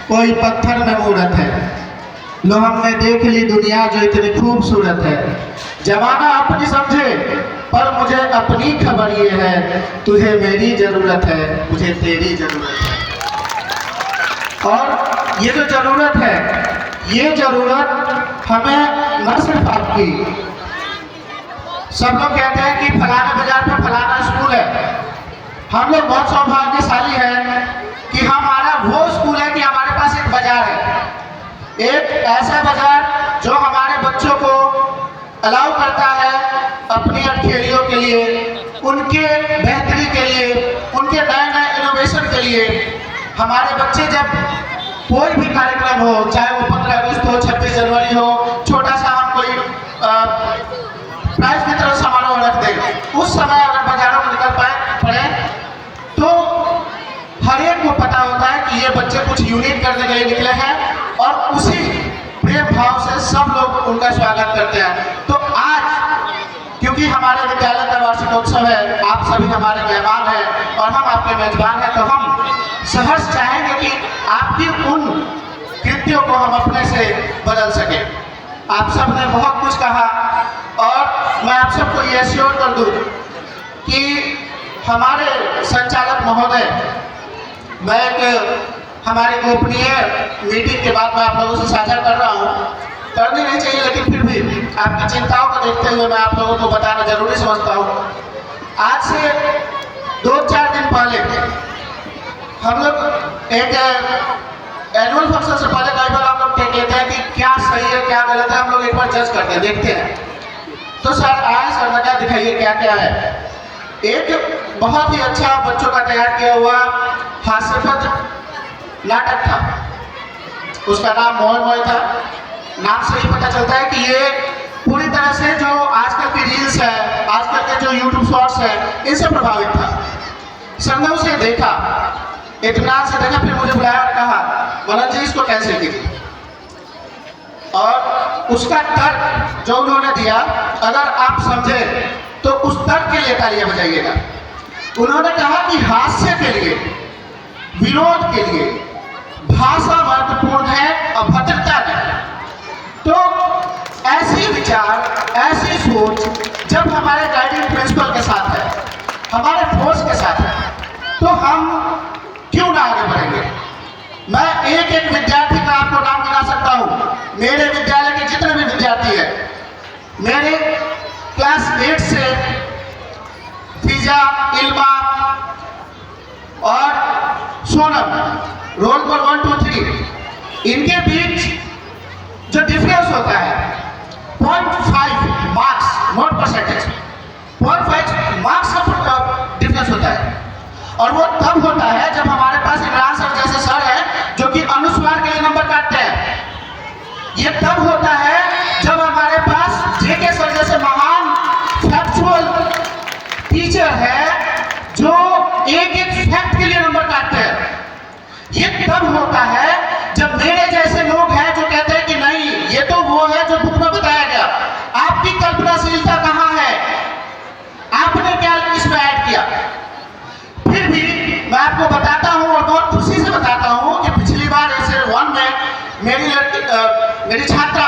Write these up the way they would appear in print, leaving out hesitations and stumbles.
कोई पत्थर में मूरत है। लो हमने देख ली दुनिया जो इतनी खूबसूरत है। जमाना अपनी समझे पर मुझे अपनी खबर ये है, तुझे मेरी जरूरत है, मुझे तेरी जरूरत है। और ये जो जरूरत है, ये जरूरत हमें न सिर्फ आपकी, सब लोग कहते हैं कि फलाना बाजार में फलाना स्कूल है। हम लोग बहुत सौभाग्यशाली हैं कि हमारा वो स्कूल है कि हमारे पास एक बाजार है, एक ऐसा बाजार जो हमारे बच्चों को अलाउ करता है अपनी अटखेलियों के लिए, उनके बेहतरी के लिए, उनके नए नए इनोवेशन के लिए। हमारे बच्चे जब कोई भी कार्यक्रम हो, चाहे वो 15 अगस्त हो, 26 जनवरी हो, छोटा सा हम कोई प्राइज वितरण समारोह रख दें, उस समय अगर बाजारों में निकल पड़े तो हर एक को पता होता है कि ये बच्चे कुछ यूनिक करने के लिए निकले हैं, और उसी प्रेम भाव से सब लोग उनका स्वागत करते हैं। तो आज क्योंकि हमारे विद्यालय का वार्षिकोत्सव है, आप सभी हमारे मेहमान हैं और हम आपके मेजबान हैं, तो हम सहर्ष चाहेंगे कि आपकी उन कृतियों को हम अपने से बदल सके। आप सब ने बहुत कुछ कहा और मैं आप सबको ये श्योर कर दूं कि हमारे संचालक महोदय, मैं एक हमारी गोपनीय मीटिंग के बाद मैं आप लोगों से साझा कर रहा हूँ, करनी नहीं चाहिए लेकिन फिर भी आपकी चिंताओं को देखते हुए मैं आप लोगों को बताना जरूरी समझता हूँ। आज से 2-4 दिन पहले हम लोग एक एनुअल फंक्शन से पहले कई बार हम लोग कहते हैं कि क्या सही है क्या गलत है, हम लोग एक बार जज करते हैं, देखते हैं। तो सर आए, सर बता दिखाइए क्या क्या है। एक बहुत ही अच्छा बच्चों का तैयार किया हुआ हास्यपद नाटक था, उसका नाम मोह मोह था। नाम से ही पता चलता है कि ये पूरी तरह से जो आजकल की रील्स है, आजकल के जो यूट्यूब शॉर्ट्स है, इनसे प्रभावित था। सर ने उसे देखा, इत्मीनान से देखा, फिर मुझे बुलाया और कहा मनन जी इसको कैंसिल कीजिए। और उसका तर्क जो उन्होंने दिया, अगर आप समझे तो उस तर्क के लिए तालियां बजाइएगा। उन्होंने कहा कि हास्य के लिए, विनोद के लिए भाषा महत्वपूर्ण है, अभद्रता नहीं। तो ऐसी विचार, ऐसी सोच जब हमारे गाइडिंग प्रिंसिपल के साथ है, हमारे फोर्स के साथ है, तो हम क्यों ना आगे बढ़ेंगे। मैं एक एक विद्यार्थी का आपको नाम गिना सकता हूँ। मेरे विद्यालय के जितने भी विद्यार्थी हैं, मेरे क्लास 8 से फिजा, इल्मा और सोनम, रोल नंबर 1, 2, 3, इनके बीच जो डिफरेंस होता है 0.5 मार्क्स, नॉट परसेंटेज, 0.5 मार्क्स का डिफरेंस होता है। और वो तब होता है जब हमारे पास इमरान सर जैसे सर हैं जो कि अनुस्वार के लिए नंबर काटते हैं। ये तब होता है जब हमारे पास जेके सर जैसे महान फैक्चुअल टीचर है जो एक एक फैक्ट के लिए नंबर काटते हैं। ये तब होता है जब मेरे जैसे लोग हैं जो कहते हैं कि नहीं, ये तो वो है जो बुक में बताया गया, आपकी कल्पनाशीलता कहाँ है, आपने क्या इसमें ऐड किया। फिर भी मैं आपको बताता हूँ और बहुत खुशी से बताता हूँ कि पिछली बार ऐसे 1 में मेरी छात्रा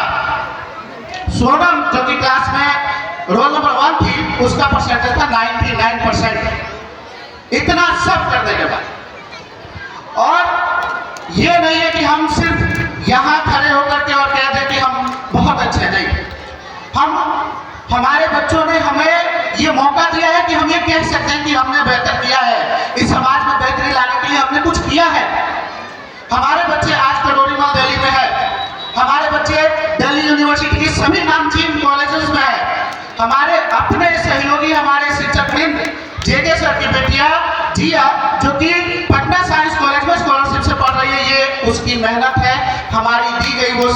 सोनम जो कि क्लास में रोल नंबर 1 थी, उसका परसेंटेज था 99%। इतना सब करने के बाद, और ये नहीं है कि हम सिर्फ यहाँ खड़े होकर के और कह दें कि हम बहुत अच्छे, नहीं। हमारे बच्चों ने हमें ये मौका दिया है कि हम ये कह सकते हैं कि हमने बेहतर किया है, इस समाज में बेहतरी लाने के लिए हमने कुछ किया है। हमारे बच्चे आज कलोरीमल दिल्ली में है, हमारे बच्चे दिल्ली यूनिवर्सिटी की सभी नामचीन कॉलेजेस में है। हमारे अपने सहयोगी, हमारे शिक्षक वृंद, जेके सर की बेटिया जिया जो कि पटना साइंस कॉलेज में स्कॉलरशिप से पढ़ रही है, ये उसकी मेहनत है, हमारी दी गई वो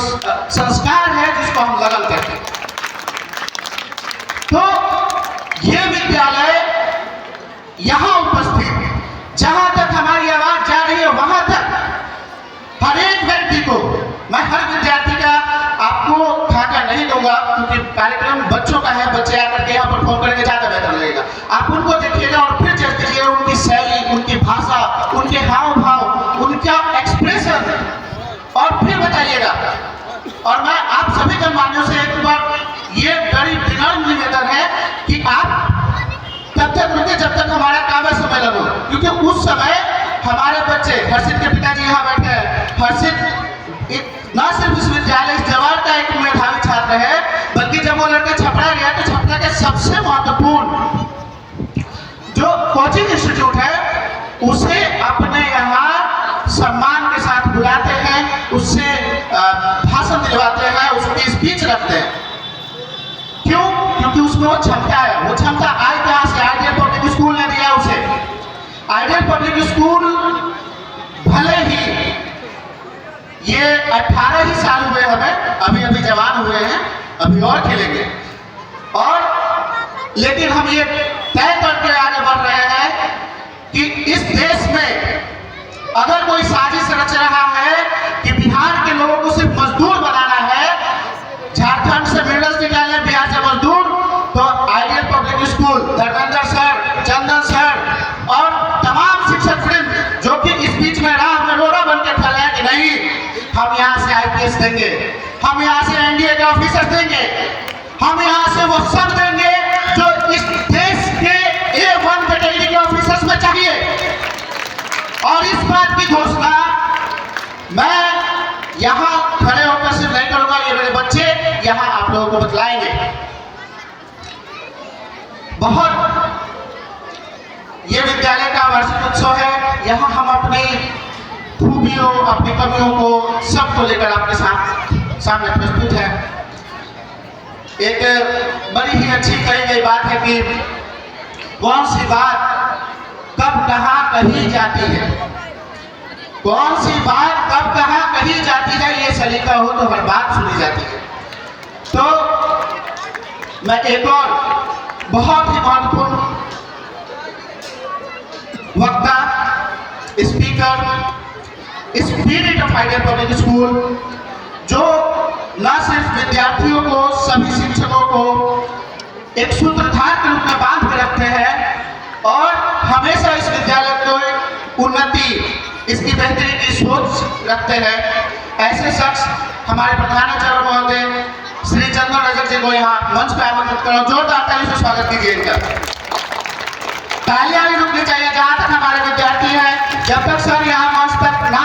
संस्कार है जिसको हम लगन कहते हैं। तो ये विद्यालय यहाँ उपस्थित, जहाँ तक हमारी आवाज जा रही है वहां तक हर एक व्यक्ति को, मैं हर विद्यार्थी का आपको खाका नहीं दूंगा क्योंकि कार्यक्रम बच्चों का है, बच्चे आकर के यहाँ पर फोन करके ज्यादा बेहतर लगेगा। आप उनको देखिएगा और फिर जज कीजिएगा उनकी शैली, उनकी भाषा, उनके हाव भाव, उनका एक्सप्रेशन, और फिर बताइएगा। और मैं आप सभी गणमान्यों से एक बार ये बड़ी विनम्र निवेदन है कि आप तब तक रुके जब तक हमारा काव्य सम्मेलन हो, क्योंकि उस समय हमारे बच्चे, हर्षित के पिताजी यहाँ बैठे हैं, हर्षित न सिर्फ इस विद्यालय इस जवाहर का एक मेधावी छात्र है, बल्कि जब वो लड़का छपरा गया तो छपरा के सबसे महत्वपूर्ण जो कोचिंग इंस्टीट्यूट है उसे अपने यहाँ सम्मान के साथ बुलाते हैं, उससे भाषण दिलवाते हैं, उसकी स्पीच रखते हैं। क्यों? क्योंकि उसमें वो क्षमता है। वो क्षमता आई कहाँ से? आइडियल पब्लिक स्कूल ने दिया उसे। आइडियल पब्लिक स्कूल भले ही ये 18 ही साल हुए हमें, अभी जवान हुए हैं, अभी और खेलेंगे, और लेकिन हम ये तय करके आगे बढ़ रहे हैं कि इस देश में अगर कोई साजिश रच रहा है कि बिहार के लोगों को सिर्फ मजदूर बनाना है, झारखंड से मेडल्स निकालने, बिहार से मजदूर, तो ideal public school, Dharmendra sir, Chandan sir और तमाम शिक्षक वृंद जो कि इस बीच में राह में रोड़ा बन के खड़े हैं कि नहीं, हम यहाँ से IPS देंगे, हम यहाँ से NDA के ऑफिसर देंगे, हम यहाँ से वो सब देंगे जो इस देश के A1 कैटेगरी के ऑफिसर्स में चाहिए। और इस बात की घोषणा मैं यहाँ खड़े होकर सिर्फ नहीं करूंगा, ये मेरे बच्चे यहाँ आप लोगों को बतलाएंगे। बहुत ये विद्यालय का वार्षिक उत्सव है, यहाँ हम अपनी खूबियों, अपनी कमियों को सबको लेकर आपके सामने प्रस्तुत है। एक बड़ी ही अच्छी कही गई बात है कि कौन सी बात कब कहाँ कही जाती है, कौन सी बात कब कहाँ कही जाती है, ये सलीका हो तो हर बात सुनी जाती है। तो मैं एक और बहुत ही महत्वपूर्ण वक्ता, speaker, spirit of ideal public school, जो न सिर्फ विद्यार्थियों को, सभी शिक्षकों को एक सूत्रधार के रूप में बांध के रखते हैं और हमेशा इस विद्यालय को उन्नति, इसकी बेहतरी की सोच रखते हैं, ऐसे शख्स हमारे प्रधानाचार्य महोदय श्री चंदन रजक जी को यहाँ मंच पर आमंत्रित करो। जोरदार तालियों से स्वागत कीजिए इनका। तालियां भी रुकनी चाहिए जहाँ तक हमारे विद्यार्थी हैं, जब तक सर यहाँ मंच तक ना